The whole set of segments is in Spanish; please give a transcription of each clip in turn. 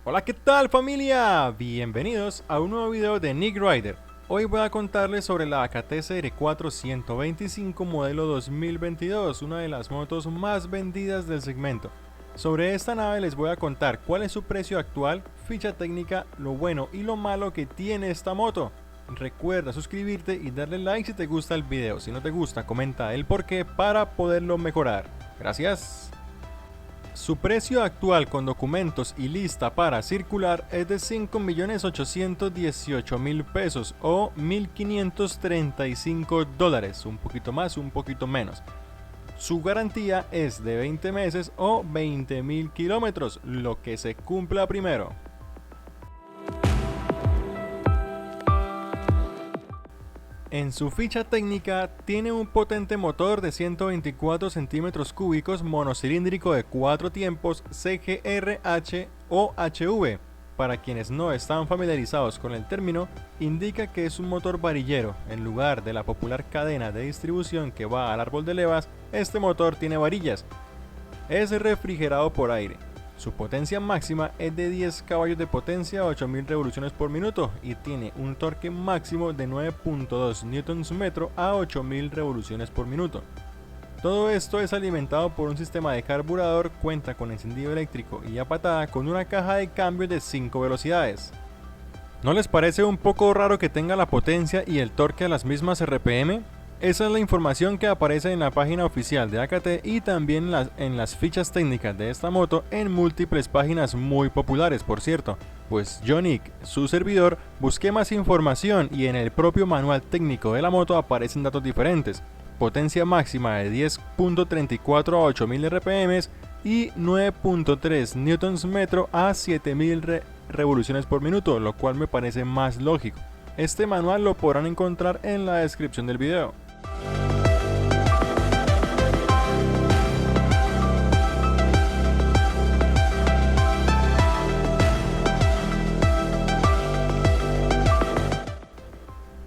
Hola, ¿qué tal familia? Bienvenidos a un nuevo video de Nick Rider. Hoy voy a contarles sobre la AKT-CR4 125 modelo 2022, una de las motos más vendidas del segmento. Sobre esta nave les voy a contar cuál es su precio actual, ficha técnica, lo bueno y lo malo que tiene esta moto. Recuerda suscribirte y darle like si te gusta el video, si no te gusta comenta el porqué para poderlo mejorar. Gracias. Su precio actual con documentos y lista para circular es de 5.818.000 pesos o 1.535 dólares, un poquito más, un poquito menos. Su garantía es de 20 meses o 20.000 kilómetros, lo que se cumpla primero. En su ficha técnica tiene un potente motor de 124 centímetros cúbicos monocilíndrico de 4 tiempos CGR-H o HV. Para quienes no están familiarizados con el término, indica que es un motor varillero. En lugar de la popular cadena de distribución que va al árbol de levas, este motor tiene varillas. Es refrigerado por aire. Su potencia máxima es de 10 caballos de potencia a 8000 revoluciones por minuto y tiene un torque máximo de 9.2 Nm a 8000 revoluciones por minuto. Todo esto es alimentado por un sistema de carburador, cuenta con encendido eléctrico y a patada con una caja de cambio de 5 velocidades. ¿No les parece un poco raro que tenga la potencia y el torque a las mismas RPM? Esa es la información que aparece en la página oficial de AKT y también en las fichas técnicas de esta moto en múltiples páginas muy populares, por cierto. Pues yo, Nick, su servidor, busqué más información y en el propio manual técnico de la moto aparecen datos diferentes. Potencia máxima de 10.34 a 8000 RPM y 9.3 Nm a 7000 revoluciones por minuto, lo cual me parece más lógico. Este manual lo podrán encontrar en la descripción del video.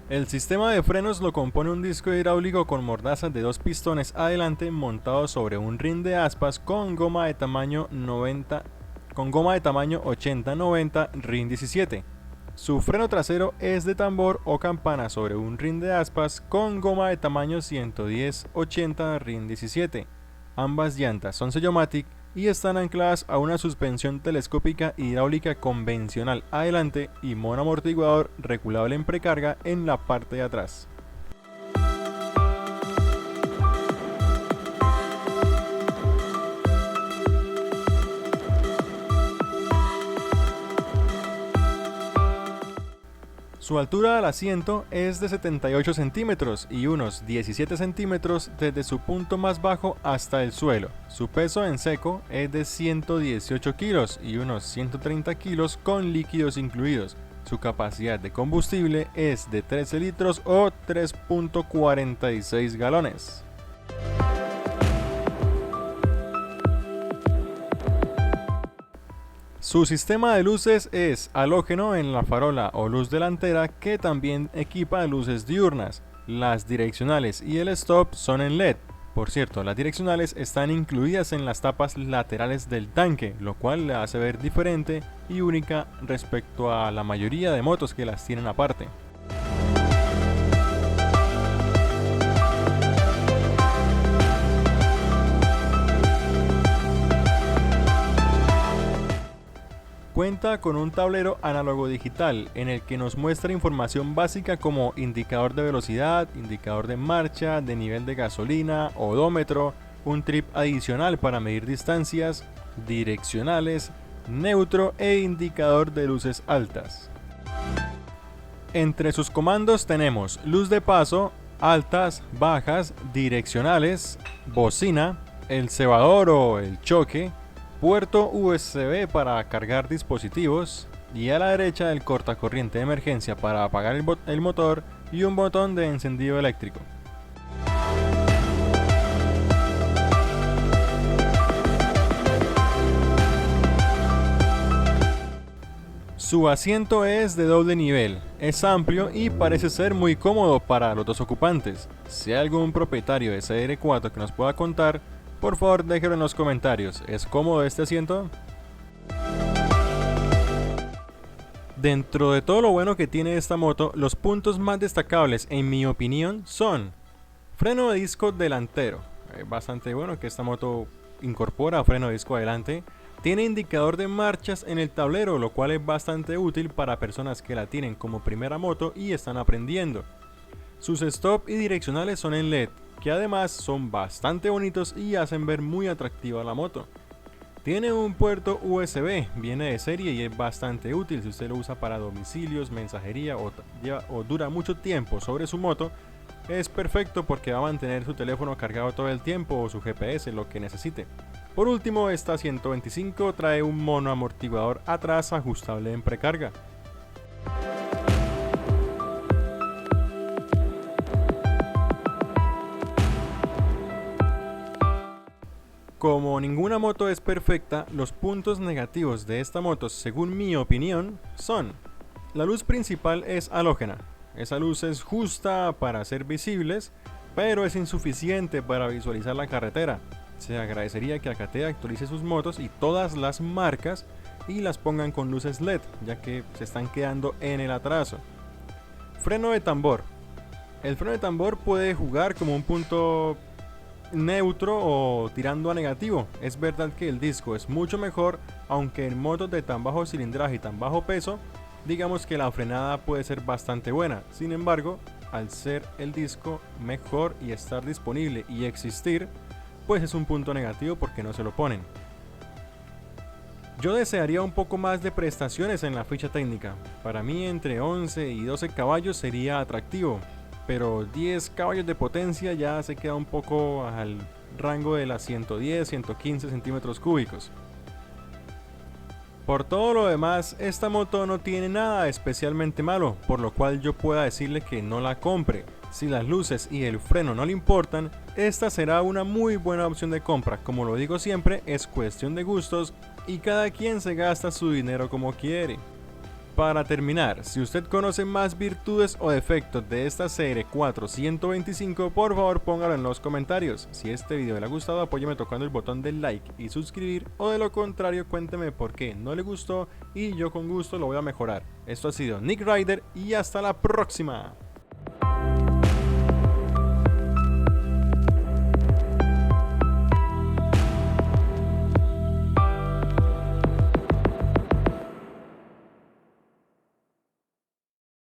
El sistema de frenos lo compone un disco hidráulico con mordazas de 2 pistones adelante montado sobre un rin de aspas con goma de tamaño 80-90 RIN 17. Su freno trasero es de tambor o campana sobre un rin de aspas con goma de tamaño 110-80 RIN 17. Ambas llantas son Sellomatic y están ancladas a una suspensión telescópica hidráulica convencional adelante y monoamortiguador regulable en precarga en la parte de atrás. Su altura del asiento es de 78 centímetros y unos 17 centímetros desde su punto más bajo hasta el suelo. Su peso en seco es de 118 kilos y unos 130 kilos con líquidos incluidos. Su capacidad de combustible es de 13 litros o 3.46 galones. Su sistema de luces es halógeno en la farola o luz delantera que también equipa luces diurnas. Las direccionales y el stop son en LED. Por cierto, las direccionales están incluidas en las tapas laterales del tanque, lo cual la hace ver diferente y única respecto a la mayoría de motos que las tienen aparte. Cuenta con un tablero análogo digital en el que nos muestra información básica como indicador de velocidad, indicador de marcha, de nivel de gasolina, odómetro, un trip adicional para medir distancias, direccionales, neutro e indicador de luces altas. Entre sus comandos tenemos luz de paso, altas, bajas, direccionales, bocina, el cebador o el choque, puerto USB para cargar dispositivos y a la derecha el cortacorriente de emergencia para apagar el motor y un botón de encendido eléctrico. Su asiento es de doble nivel, es amplio y parece ser muy cómodo para los dos ocupantes. Si hay algún propietario de CR4 que nos pueda contar, por favor déjenlo en los comentarios. ¿Es cómodo este asiento? Dentro de todo lo bueno que tiene esta moto, los puntos más destacables en mi opinión son freno de disco delantero, bastante bueno que esta moto incorpora freno de disco adelante. Tiene indicador de marchas en el tablero, lo cual es bastante útil para personas que la tienen como primera moto y están aprendiendo. Sus stop y direccionales son en LED, que además son bastante bonitos y hacen ver muy atractiva la moto. Tiene un puerto USB, viene de serie y es bastante útil si usted lo usa para domicilios, mensajería o dura mucho tiempo sobre su moto. Es perfecto porque va a mantener su teléfono cargado todo el tiempo o su GPS, lo que necesite. Por último, esta 125 trae un mono amortiguador atrás ajustable en precarga. Como ninguna moto es perfecta, los puntos negativos de esta moto, según mi opinión, son: la luz principal es halógena. Esa luz es justa para ser visibles, pero es insuficiente para visualizar la carretera. Se agradecería que AKT actualice sus motos y todas las marcas y las pongan con luces LED, ya que se están quedando en el atraso. Freno de tambor. El freno de tambor puede jugar como un punto neutro o tirando a negativo. Es verdad que el disco es mucho mejor, aunque en motos de tan bajo cilindraje y tan bajo peso, digamos que la frenada puede ser bastante buena. Sin embargo, al ser el disco mejor y estar disponible y existir, pues es un punto negativo porque no se lo ponen. Yo desearía un poco más de prestaciones en la ficha técnica. Para mí entre 11 y 12 caballos sería atractivo, pero 10 caballos de potencia ya se queda un poco al rango de las 110, 115 centímetros cúbicos. Por todo lo demás, esta moto no tiene nada especialmente malo, por lo cual yo pueda decirle que no la compre. Si las luces y el freno no le importan, esta será una muy buena opción de compra. Como lo digo siempre, es cuestión de gustos y cada quien se gasta su dinero como quiere. Para terminar, si usted conoce más virtudes o defectos de esta CR4 125, por favor póngalo en los comentarios. Si este video le ha gustado, apóyeme tocando el botón del like y suscribir, o de lo contrario cuénteme por qué no le gustó y yo con gusto lo voy a mejorar. Esto ha sido Nick Rider y hasta la próxima.